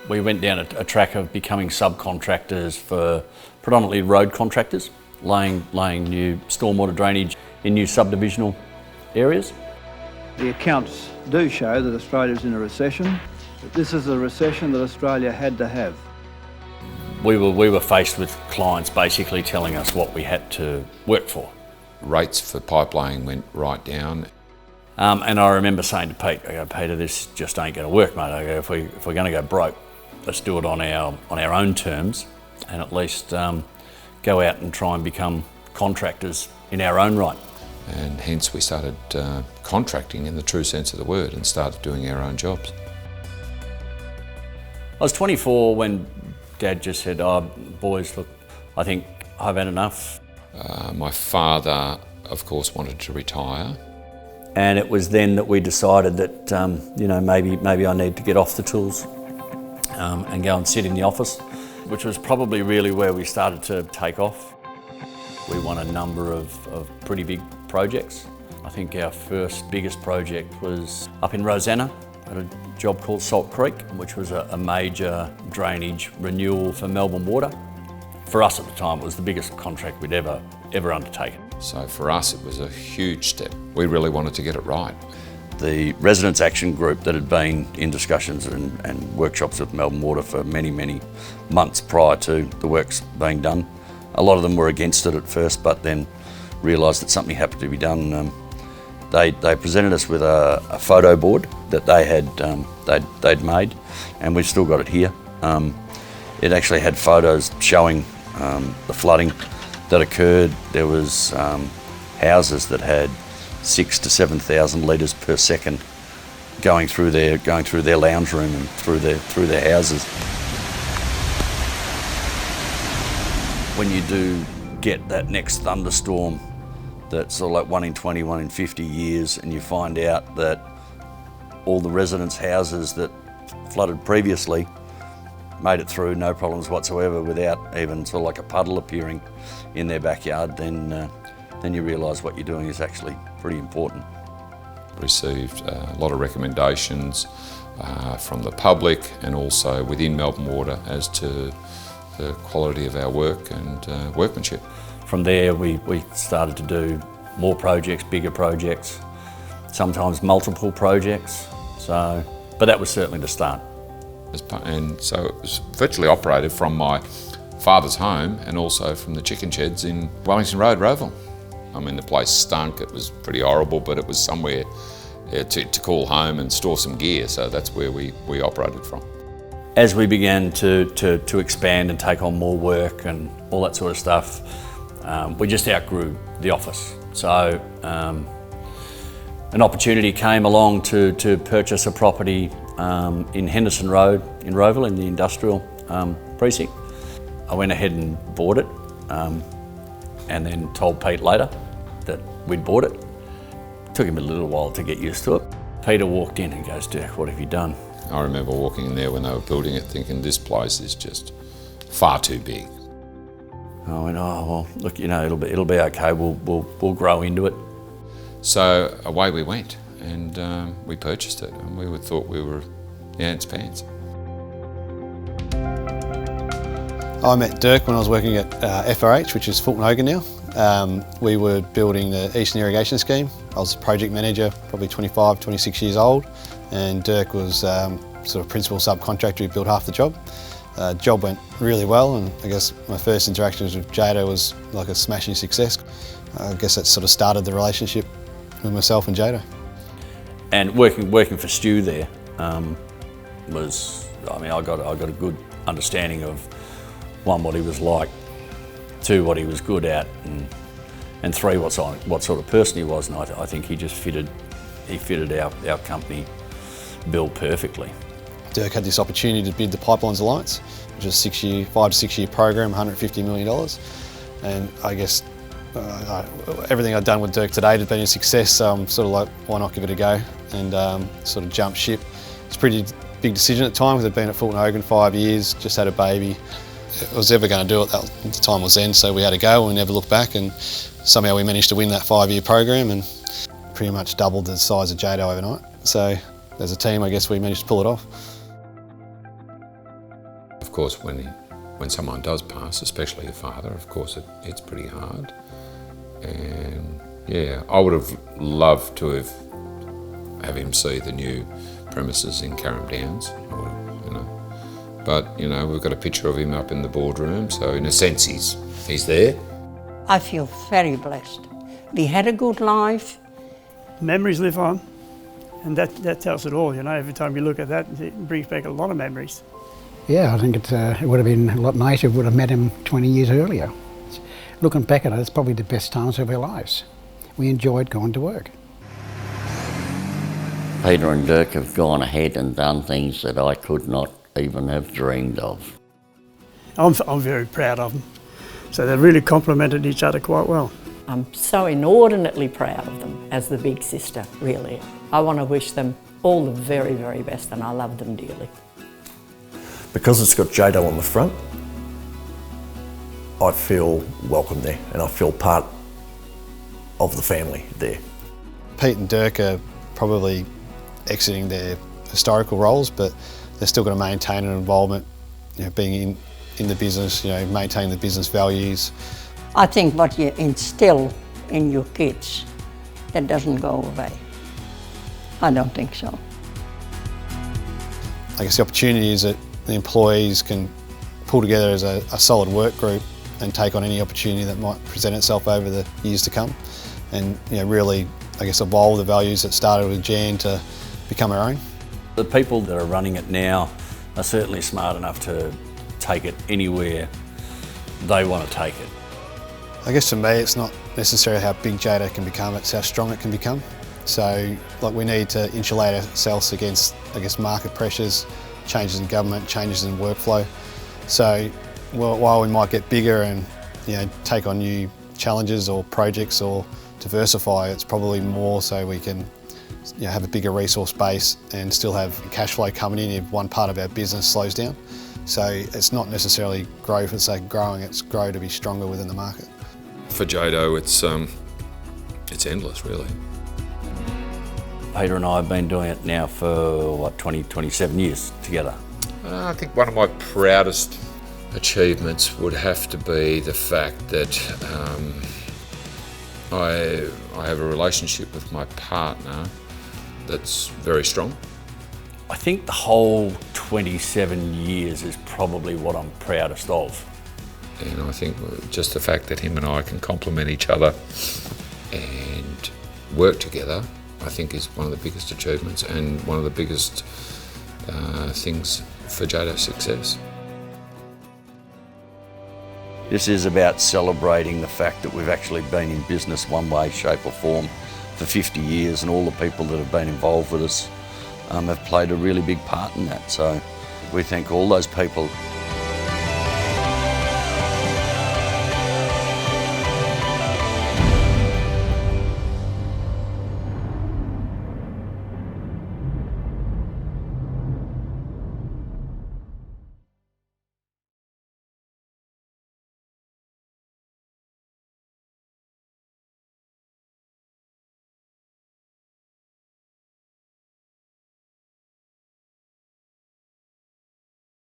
We went down a track of becoming subcontractors for predominantly road contractors, laying new stormwater drainage in new subdivisional areas. The accounts do show that Australia's in a recession. This is a recession that Australia had to have. We were faced with clients basically telling us what we had to work for. Rates for pipe laying went right down. And I remember saying to Pete, I go, Peter, this just ain't going to work, mate. I go, if we're going to go broke, let's do it on our own terms, and at least go out and try and become contractors in our own right. And hence we started contracting in the true sense of the word and started doing our own jobs. I was 24 when Dad just said, oh, boys, look, I think I've had enough. My father, of course, wanted to retire. And it was then that we decided that, maybe I need to get off the tools and go and sit in the office, which was probably really where we started to take off. We won a number of pretty big projects. I think our first biggest project was up in Rosanna at a job called Salt Creek, which was a major drainage renewal for Melbourne Water. For us at the time, it was the biggest contract we'd ever undertaken. So for us, it was a huge step. We really wanted to get it right. The Residents Action Group that had been in discussions and workshops with Melbourne Water for many, many months prior to the works being done, a lot of them were against it at first, but then realised that something had to be done. They presented us with a photo board that they'd made, and we've still got it here. It actually had photos showing the flooding that occurred. There was houses that had 6,000 to 7,000 litres per second going through their lounge room and through their houses. When you do get that next thunderstorm that's sort of like 1 in 20, 1 in 50 years, and you find out that all the residents' houses that flooded previously made it through no problems whatsoever without even sort of like a puddle appearing in their backyard, then you realise what you're doing is actually pretty important. Received a lot of recommendations from the public and also within Melbourne Water as to the quality of our work and workmanship. From there we started to do more projects, bigger projects, sometimes multiple projects. But that was certainly the start. And so it was virtually operated from my father's home and also from the chicken sheds in Wellington Road, Rowville. I mean, the place stunk, it was pretty horrible, but it was somewhere to call home and store some gear, so that's where we operated from. As we began to expand and take on more work and all that sort of stuff, we just outgrew the office. So an opportunity came along to purchase a property in Henderson Road in Rowville in the industrial precinct. I went ahead and bought it and then told Pete later that we'd bought it. Took him a little while to get used to it. Peter walked in and goes, Dirk, what have you done? I remember walking in there when they were building it thinking this place is just far too big. I went, oh, well, look, it'll be okay, we'll grow into it. So away we went and we purchased it and we thought we were in ants pants. I met Dirk when I was working at FRH, which is Fulton Hogan now. We were building the Eastern Irrigation Scheme. I was a project manager, probably 25, 26 years old, and Dirk was sort of principal subcontractor who built half the job. Job went really well, and I guess my first interactions with Jado was like a smashing success. I guess that sort of started the relationship with myself and Jado. And working for Stu there was, I got a good understanding of, one, what he was like, two, what he was good at, and three, what sort of person he was. And I think he just fitted our company bill perfectly. Dirk had this opportunity to bid the Pipelines Alliance, which is a 5 to 6 year program, $150 million. And I guess everything I'd done with Dirk to date had been a success, so I'm sort of like, why not give it a go and sort of jump ship. It's a pretty big decision at the time because I'd been at Fulton Hogan 5 years, just had a baby. I was ever going to do it, the time was then, so we had a go and we never looked back, and somehow we managed to win that 5-year program and pretty much doubled the size of Jado overnight. So as a team, I guess we managed to pull it off. course, when someone does pass, especially a father, of course it's pretty hard. And yeah, I would have loved to have him see the new premises in Carrum Downs. But we've got a picture of him up in the boardroom, so in a sense he's there. I feel very blessed. We had a good life. Memories live on, and that tells it all. Every time you look at that, it brings back a lot of memories. Yeah, I think it would have been a lot nicer if we would have met him 20 years earlier. Looking back at it, it's probably the best times of our lives. We enjoyed going to work. Peter and Dirk have gone ahead and done things that I could not even have dreamed of. I'm very proud of them. So they really complemented each other quite well. I'm so inordinately proud of them as the big sister, really. I want to wish them all the very, very best, and I love them dearly. Because it's got Jado on the front, I feel welcome there and I feel part of the family there. Pete and Dirk are probably exiting their historical roles, but they're still going to maintain an involvement, being in the business, maintaining the business values. I think what you instill in your kids, that doesn't go away. I don't think so. I guess the opportunity is that the employees can pull together as a solid work group and take on any opportunity that might present itself over the years to come, and really, I guess, evolve the values that started with Jan to become our own. The people that are running it now are certainly smart enough to take it anywhere they want to take it. I guess for me, it's not necessarily how big Jado can become, it's how strong it can become. So, we need to insulate ourselves against, market pressures, changes in government, changes in workflow. So, while we might get bigger and, take on new challenges or projects or diversify, it's probably more so we can have a bigger resource base and still have cash flow coming in if one part of our business slows down. So it's not necessarily grow for the sake of growing, it's grow to be stronger within the market. For Jado, it's endless, really. Peter and I have been doing it now for, 27 years together. I think one of my proudest achievements would have to be the fact that I have a relationship with my partner that's very strong. I think the whole 27 years is probably what I'm proudest of. And I think just the fact that him and I can complement each other and work together, I think is one of the biggest achievements and one of the biggest things for Jado's success. This is about celebrating the fact that we've actually been in business one way, shape or form for 50 years, and all the people that have been involved with us have played a really big part in that. So we thank all those people.